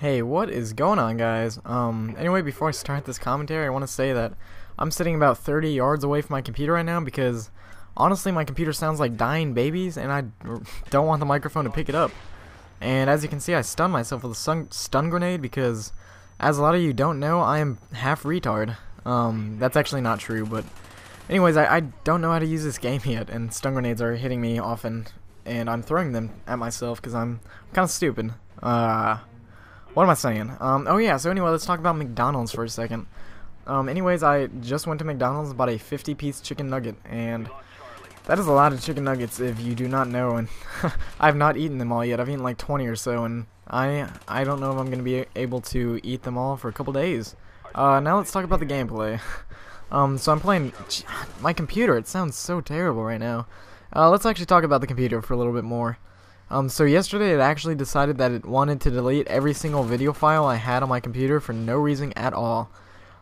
Hey, what is going on, guys? Anyway, before I start this commentary, I want to say that I'm sitting about 30 yards away from my computer right now because, honestly, my computer sounds like dying babies, and I don't want the microphone to pick it up. And as you can see, I stunned myself with a stun grenade because, as a lot of you don't know, I am half retard. That's actually not true, but anyways, I don't know how to use this game yet, and stun grenades are hitting me often, and I'm throwing them at myself because I'm kind of stupid. What am I saying? Oh yeah, so anyway, let's talk about McDonald's for a second. Anyways, I just went to McDonald's and bought a 50-piece chicken nugget, and that is a lot of chicken nuggets if you do not know, and I've not eaten them all yet. I've eaten like 20 or so, and I don't know if I'm going to be able to eat them all for a couple days. Now let's talk about the gameplay. So I'm playing my computer. It sounds so terrible right now. Let's actually talk about the computer for a little bit more. So yesterday it actually decided that it wanted to delete every single video file I had on my computer for no reason at all.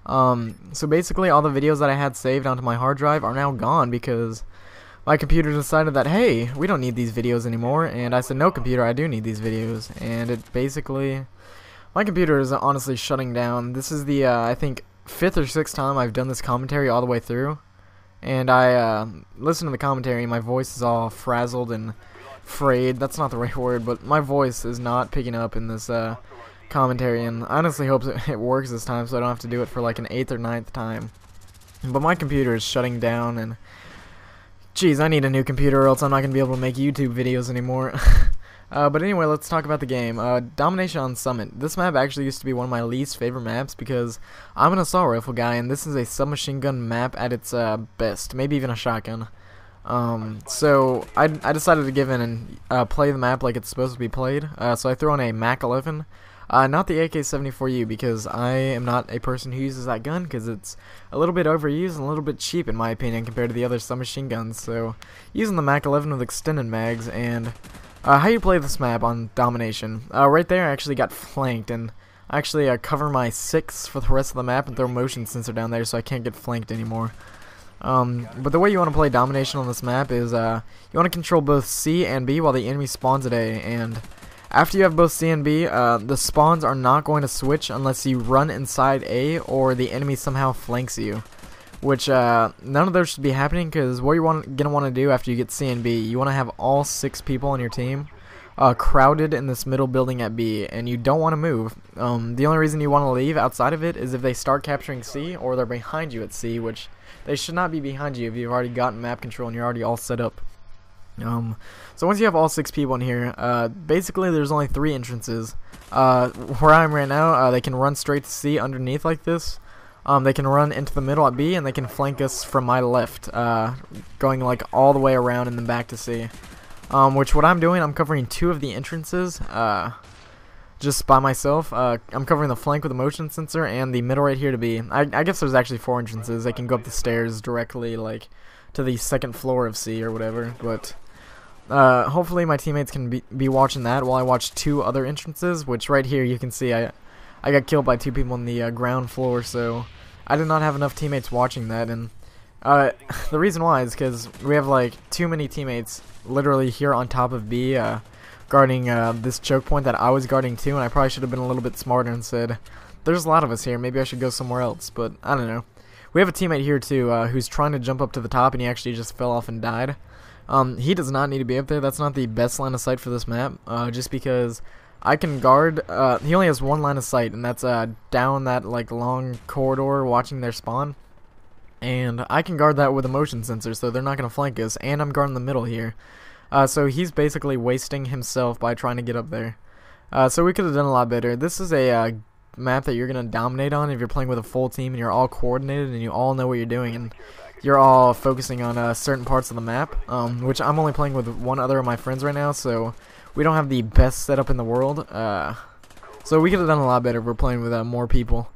So basically all the videos that I had saved onto my hard drive are now gone because my computer decided that, hey, we don't need these videos anymore, and I said, no computer, I do need these videos, and it basically, my computer is honestly shutting down. This is the, I think, 5th or 6th time I've done this commentary all the way through, and I listen to the commentary, my voice is all frazzled and frayed. That's not the right word, but my voice is not picking up in this commentary, and I honestly hope it works this time so I don't have to do it for like an 8th or 9th time. But my computer is shutting down, and geez, I need a new computer or else I'm not going to be able to make YouTube videos anymore. But anyway, let's talk about the game. Domination on Summit. This map actually used to be one of my least favorite maps because I'm an assault rifle guy, and this is a submachine gun map at its best, maybe even a shotgun. So I decided to give in and play the map like it's supposed to be played. So I threw on a Mac 11, not the AK-74U, because I am not a person who uses that gun because it's a little bit overused and a little bit cheap in my opinion compared to the other submachine guns. So using the Mac 11 with extended mags. And how you play this map on Domination? Right there I actually got flanked, and I actually cover my 6 for the rest of the map and throw motion sensor down there so I can't get flanked anymore. But the way you want to play Domination on this map is, you want to control both C and B while the enemy spawns at A, and after you have both C and B, the spawns are not going to switch unless you run inside A or the enemy somehow flanks you, which, none of those should be happening, because what you're going to want to do after you get C and B, you want to have all 6 people on your team crowded in this middle building at B, and you don't want to move. The only reason you want to leave outside of it is if they start capturing C or they're behind you at C, which they should not be behind you if you've already gotten map control and you're already all set up. So once you have all 6 people in here, basically there's only 3 entrances. Where I am right now, they can run straight to C underneath like this. They can run into the middle at B, and they can flank us from my left, going like all the way around and then back to C. Which what I'm doing, I'm covering 2 of the entrances, just by myself. I'm covering the flank with a motion sensor and the middle right here to B. I guess there's actually 4 entrances. They can go up the stairs directly, like, to the 2nd floor of C or whatever, but hopefully my teammates can be watching that while I watch 2 other entrances, which right here you can see I got killed by 2 people on the ground floor, so I did not have enough teammates watching that, and the reason why is because we have like too many teammates literally here on top of B, guarding this choke point that I was guarding too, and I probably should have been a little bit smarter and said, there's a lot of us here, maybe I should go somewhere else, but I don't know. We have a teammate here too, who's trying to jump up to the top, and he actually just fell off and died. He does not need to be up there. That's not the best line of sight for this map, just because I can guard, he only has 1 line of sight, and that's down that like long corridor watching their spawn. And I can guard that with a motion sensor, so they're not going to flank us, and I'm guarding the middle here. So he's basically wasting himself by trying to get up there. So we could have done a lot better. This is a map that you're going to dominate on if you're playing with a full team and you're all coordinated and you all know what you're doing and you're all focusing on certain parts of the map, which I'm only playing with 1 other of my friends right now, so we don't have the best setup in the world. So we could have done a lot better if we're playing with more people.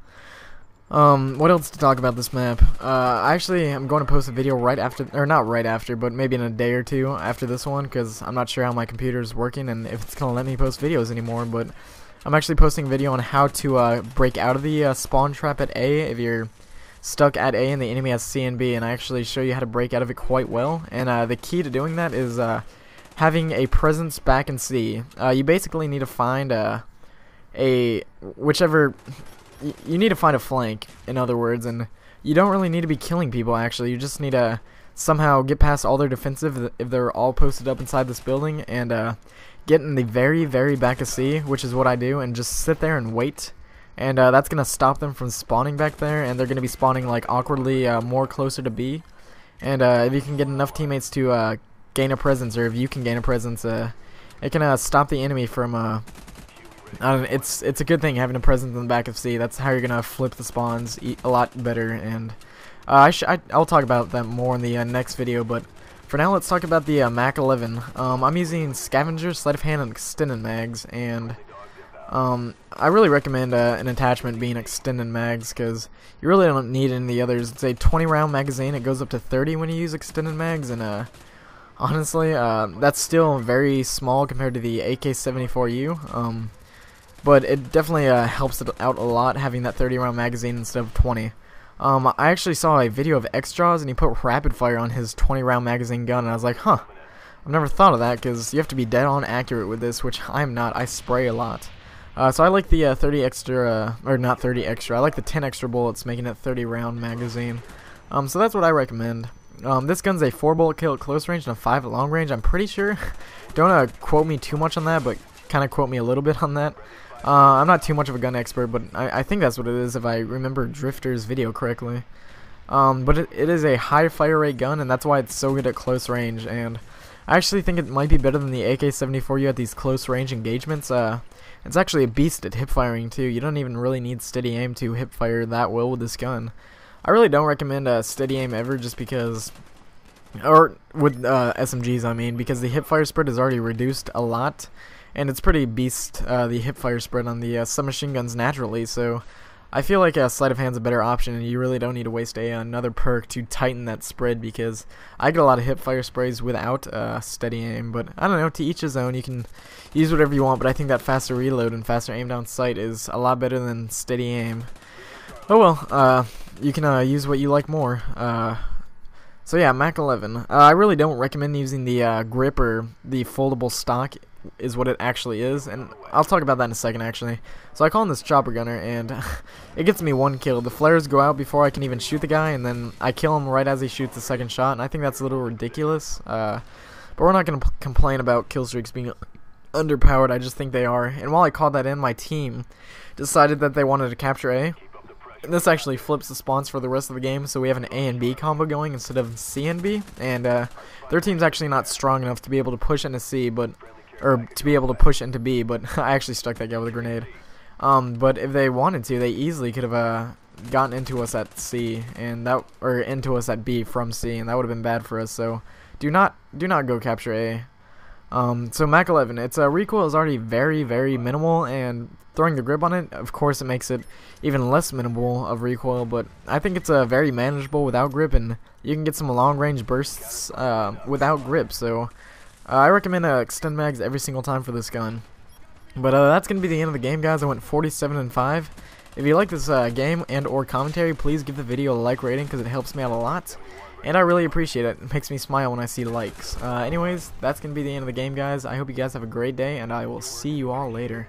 What else to talk about this map? Actually, I'm going to post a video right after, or not right after, but maybe in a day or 2 after this one, because I'm not sure how my computer is working and if it's going to let me post videos anymore, but I'm actually posting a video on how to break out of the spawn trap at A if you're stuck at A and the enemy has C and B, and I actually show you how to break out of it quite well, and the key to doing that is having a presence back in C. You basically need to find whichever, you need to find a flank, in other words, and you don't really need to be killing people, actually. You just need to somehow get past all their defensive if they're all posted up inside this building, and get in the very, very back of C, which is what I do, and just sit there and wait. And that's going to stop them from spawning back there, and they're going to be spawning like awkwardly more closer to B. And if you can get enough teammates to gain a presence, or if you can gain a presence, it can stop the enemy from it's a good thing having a presence in the back of C. That's how you're gonna flip the spawns a lot better, and I'll talk about that more in the next video. But for now, let's talk about the Mac 11. I'm using Scavenger, Sleight of Hand, and Extended Mags, and I really recommend an attachment being Extended Mags, because you really don't need any of the others. It's a 20 round magazine. It goes up to 30 when you use Extended Mags, and honestly, that's still very small compared to the AK-74U. But it definitely helps it out a lot having that 30 round magazine instead of 20. I actually saw a video of Xjaws, and he put rapid fire on his 20 round magazine gun, and I was like, huh, I've never thought of that, because you have to be dead on accurate with this, which I'm not. I spray a lot. So I like the 30 extra, or not 30 extra, I like the 10 extra bullets, making it 30 round magazine. So that's what I recommend. This gun's a 4 bullet kill at close range and a 5 at long range, I'm pretty sure. Don't quote me too much on that, but kind of quote me a little bit on that. I'm not too much of a gun expert, but I think that's what it is if I remember Drifter's video correctly. But it is a high fire rate gun, and that's why it's so good at close range, and I actually think it might be better than the AK-74U at these close range engagements. It's actually a beast at hip firing too. You don't even really need steady aim to hip fire that well with this gun. I really don't recommend steady aim ever, just because, or with SMGs I mean, because the hip fire spread is already reduced a lot. And it's pretty beast, the hip fire spread on the submachine guns naturally, so I feel like Sleight of Hand's a better option, and you really don't need to waste another perk to tighten that spread, because I get a lot of hip fire sprays without steady aim. But I don't know, to each his own. You can use whatever you want, but I think that faster reload and faster aim down sight is a lot better than steady aim. Oh well, you can use what you like more. So yeah, Mac 11. I really don't recommend using the grip or the foldable stock, is what it actually is, and I'll talk about that in a second actually. So I call him this chopper gunner, and it gets me 1 kill. The flares go out before I can even shoot the guy, and then I kill him right as he shoots the second shot, and I think that's a little ridiculous. But we're not going to complain about kill streaks being underpowered. I just think they are, and while I called that in, my team decided that they wanted to capture A. And this actually flips the spawns for the rest of the game, so we have an A and B combo going instead of C and B, and their team's actually not strong enough to be able to push into C, or to be able to push into B, but I actually struck that guy with a grenade. But if they wanted to, they easily could have gotten into us at C, and or into us at B from C, and that would have been bad for us. So do not go capture A. So Mac 11, its recoil is already very, very minimal, and throwing the grip on it, of course, it makes it even less minimal of recoil, but I think it's very manageable without grip, and you can get some long range bursts without grip. So I recommend extend mags every single time for this gun. But that's going to be the end of the game, guys. I went 47-5. If you like this game and or commentary, please give the video a like rating, because it helps me out a lot. And I really appreciate it. It makes me smile when I see likes. Anyways, that's going to be the end of the game, guys. I hope you guys have a great day, and I will see you all later.